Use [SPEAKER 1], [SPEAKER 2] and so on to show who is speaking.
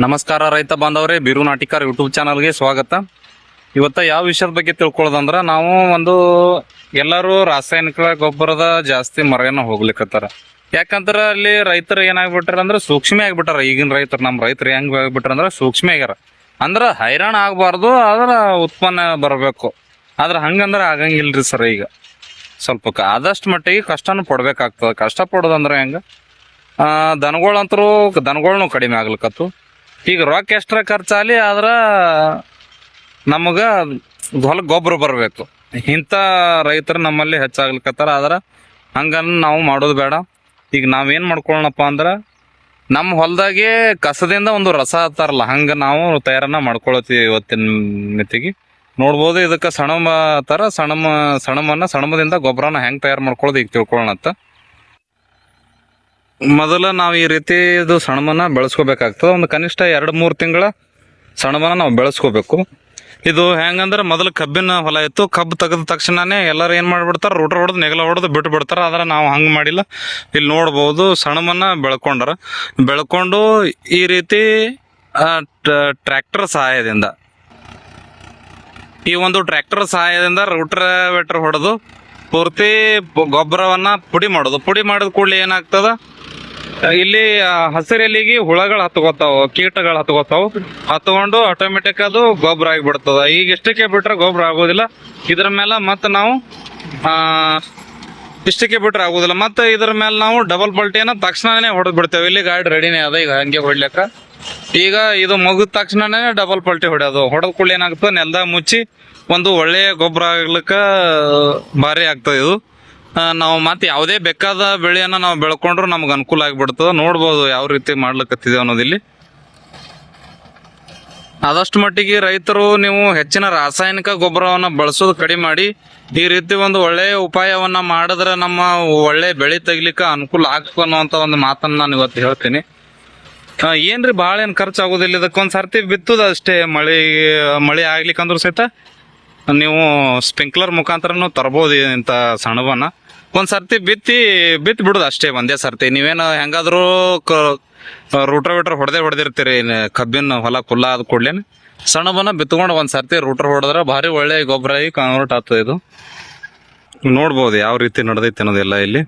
[SPEAKER 1] ನಮಸ್ಕಾರ ರೈತ ಬಾಂಧವರೇ, ಬಿರು ನಾಟಿಕಾರ್ ಯೂಟ್ಯೂಬ್ ಚಾನಲ್ಗೆ ಸ್ವಾಗತ. ಇವತ್ತು ಯಾವ ವಿಷಯದ ಬಗ್ಗೆ ತಿಳ್ಕೊಳ್ಳೋದಂದ್ರೆ, ನಾವು ಎಲ್ಲರೂ ರಾಸಾಯನಿಕ ಗೊಬ್ಬರದ ಜಾಸ್ತಿ ಮೊರೆಯನ್ನು ಹೋಗ್ಲಿಕ್ಕತ್ತಾರ. ಯಾಕಂದ್ರೆ ಅಲ್ಲಿ ರೈತರು ಏನಾಗ್ಬಿಟ್ಟಾರ ಅಂದ್ರೆ ಸೂಕ್ಷ್ಮ ಆಗ್ಬಿಟ್ಟಾರ. ಈಗಿನ ರೈತರು, ನಮ್ಮ ರೈತರು ಹೆಂಗ್ ಆಗ್ಬಿಟ್ಟಾರ ಅಂದ್ರೆ ಸೂಕ್ಷ್ಮ ಆಗ್ಯಾರ. ಅಂದ್ರೆ ಹೈರಾಣ ಆಗ್ಬಾರ್ದು, ಅದರ ಉತ್ಪನ್ನ ಬರಬೇಕು. ಆದ್ರೆ ಹಂಗಂದ್ರೆ ಆಗಂಗಿಲ್ರಿ ಸರ್. ಈಗ ಸ್ವಲ್ಪ ಆದಷ್ಟು ಮಟ್ಟಿಗೆ ಕಷ್ಟನೂ ಪಡ್ಬೇಕಾಗ್ತದೆ. ಕಷ್ಟ ಪಡೋದಂದ್ರೆ ಹೆಂಗೆ, ದನಗಳನ್ನೂ ಕಡಿಮೆ ಆಗ್ಲಿಕ್ಕತ್ತು. ಈಗ ರೊಕ್ಕ ಎಷ್ಟರ ಖರ್ಚಾಲಿ, ಆದ್ರ ನಮಗೆ ಹೊಲಕ್ಕೆ ಗೊಬ್ಬರ ಬರಬೇಕು. ಇಂಥ ರೈತರು ನಮ್ಮಲ್ಲಿ ಹೆಚ್ಚಾಗ್ಲಿಕ್ಕತ್ತಾರ. ಆದ್ರೆ ಹಂಗನ್ನು ನಾವು ಮಾಡೋದು ಬೇಡ. ಈಗ ನಾವೇನು ಮಾಡ್ಕೊಳ್ಳೋಣಪ್ಪ ಅಂದ್ರೆ, ನಮ್ಮ ಹೊಲದಾಗೆ ಕಸದಿಂದ ಒಂದು ರಸ ಹತ್ತಾರಲ್ಲ, ಹಂಗೆ ನಾವು ತಯಾರನ್ನ ಮಾಡ್ಕೊಳತ್ತೀವಿ. ಇವತ್ತಿನ ಮಿತಿಗೆ ನೋಡ್ಬೋದು. ಇದಕ್ಕೆ ಸಣಮದಿಂದ ಗೊಬ್ಬರನ ಹೆಂಗೆ ತಯಾರು ಮಾಡ್ಕೊಳ್ಳೋದು ಈಗ ತಿಳ್ಕೊಳ್ಳೋಣಂತ. ಮೊದಲ ನಾವು ಈ ರೀತಿ ಇದು ಸಣಮನ್ನ ಬೆಳೆಸ್ಕೋಬೇಕಾಗ್ತದೆ. ಒಂದು ಕನಿಷ್ಠ 2-3 ತಿಂಗಳ ಸಣಮನ್ನ ನಾವು ಬೆಳೆಸ್ಕೋಬೇಕು. ಇದು ಹೆಂಗಂದ್ರೆ, ಮೊದಲು ಕಬ್ಬಿನ ಹೊಲ ಇತ್ತು. ಕಬ್ಬು ತೆಗೆದ ತಕ್ಷಣನೇ ಎಲ್ಲರೂ ಏನು ಮಾಡಿಬಿಡ್ತಾರೆ, ರೂಟರ್ ಹೊಡೆದು ನೆಗಲ ಹೊಡೆದು ಬಿಟ್ಟು ಬಿಡ್ತಾರೆ. ಆದ್ರೆ ನಾವು ಹಂಗೆ ಮಾಡಿಲ್ಲ. ಇಲ್ಲಿ ನೋಡ್ಬೋದು, ಸಣಮನ್ನ ಬೆಳ್ಕೊಂಡು ಈ ರೀತಿ ಟ್ರ್ಯಾಕ್ಟರ್ ಸಹಾಯದಿಂದ, ಈ ಒಂದು ಟ್ರ್ಯಾಕ್ಟರ್ ಸಹಾಯದಿಂದ ವೇಟರ್ ಹೊಡೆದು ಪೂರ್ತಿ ಗೊಬ್ಬರವನ್ನ ಪುಡಿ ಮಾಡಿದ ಕೂಡಲೇ ಏನಾಗ್ತದ, ಇಲ್ಲಿ ಹಸಿರೆಲಿಗೆ ಹುಳಗಳು ಹತ್ಕೋತಾವ, ಕೀಟಗಳು ಹತ್ಕೊಂಡು ಆಟೋಮೆಟಿಕ್ ಅದು ಗೊಬ್ಬರ ಆಗಿಬಿಡ್ತದ. ಈಗ ಇಷ್ಟಕ್ಕೆ ಬಿಟ್ರೆ ಗೊಬ್ಬರ ಆಗೋದಿಲ್ಲ. ಇದ್ರ ಮೇಲೆ ಮತ್ತೆ ನಾವು ಇಷ್ಟಕ್ಕೆ ಬಿಟ್ರೆ ಆಗೋದಿಲ್ಲ. ಮತ್ತೆ ಇದ್ರ ಮೇಲೆ ನಾವು ಡಬಲ್ ಪಲ್ಟಿಯನ್ನ ತಕ್ಷಣನೇ ಹೊಡೆದ್ ಬಿಡ್ತೇವೆ. ಇಲ್ಲಿ ಗಾಡಿ ರೆಡಿನೇ ಅದ ಈಗ ಹಂಗೆ ಹೊಡ್ಲಿಕ್ಕ. ಈಗ ಇದು ಮುಗಿದ ತಕ್ಷಣನೇ ಡಬಲ್ ಪಲ್ಟಿ ಹೊಡೆಯೋದು. ಹೊಡೆದ ಕೂಡಲೇ ಏನಾಗ್ತದೆ, ನೆಲದಾಗ ಮುಚ್ಚಿ ಒಂದು ಒಳ್ಳೆಯ ಗೊಬ್ಬರ ಆಗ್ಲಿಕ್ಕ ಭಾರಿ ಆಗ್ತದೆ. ಇದು ನಾವು ಮತ್ತೆ ಯಾವುದೇ ಬೇಕಾದ ಬೆಳೆಯನ್ನ ನಾವು ಬೆಳ್ಕೊಂಡ್ರು ನಮ್ಗೆ ಅನುಕೂಲ ಆಗಿಬಿಡ್ತದೆ. ನೋಡ್ಬೋದು ಯಾವ ರೀತಿ ಮಾಡ್ಲಿಕ್ಕತ್ತಿದೆ ಅನ್ನೋದಿಲ್ಲಿ. ಆದಷ್ಟು ಮಟ್ಟಿಗೆ ರೈತರು ನೀವು ಹೆಚ್ಚಿನ ರಾಸಾಯನಿಕ ಗೊಬ್ಬರವನ್ನ ಬಳಸೋದು ಕಡಿಮೆ ಮಾಡಿ, ಈ ರೀತಿ ಒಂದು ಒಳ್ಳೆಯ ಉಪಾಯವನ್ನ ಮಾಡಿದ್ರೆ ನಮ್ಮ ಒಳ್ಳೆ ಬೆಳೆ ತೆಗಿಲಿಕ್ಕೆ ಅನುಕೂಲ ಆಗ್ಬೇಕು ಅನ್ನುವಂಥ ಒಂದು ಮಾತನ್ನ ನಾನು ಇವತ್ತು ಹೇಳ್ತೀನಿ. ಏನ್ರಿ ಭಾಳ ಏನು ಖರ್ಚಾಗೋದಿಲ್ಲ. ಇದಕ್ಕೊಂದು ಸರ್ತಿ ಬಿತ್ತುದು ಅಷ್ಟೇ. ಮಳೆ ಆಗ್ಲಿಕ್ಕಂದ್ರೂ ಸಹಿತ ನೀವು ಸ್ಪ್ರಿಂಕ್ಲರ್ ಮುಖಾಂತರನು ತರ್ಬೋದು ಇಂಥ ಸಣಬನ್ನ. ಒಂದು ಸರ್ತಿ ಬಿತ್ತಿ ಬಿಡುದು ಅಷ್ಟೇ, ಒಂದೇ ಸರ್ತಿ. ನೀವೇನು ಹೆಂಗಾದ್ರೂ ರೂಟರ್ ಹೊಡೆದಿರ್ತೀರಿ. ಕಬ್ಬಿನ ಹೊಲ ಕುಲ್ಲ ಆದ ಕೂಡ್ಲೇನೆ ಸಣಬನ್ನ ಬಿತ್ಕೊಂಡು ಒಂದು ಸರ್ತಿ ರೂಟರ್ ಹೊಡೆದ್ರೆ ಭಾರಿ ಒಳ್ಳೆ ಗೊಬ್ಬರ ಆಗಿ ಕನ್ವರ್ಟ್ ಆಗ್ತದೆ. ಇದು ನೋಡ್ಬೋದು ಯಾವ ರೀತಿ ನಡೆದೈತೆ ಅನ್ನೋದೆಲ್ಲ ಇಲ್ಲಿ.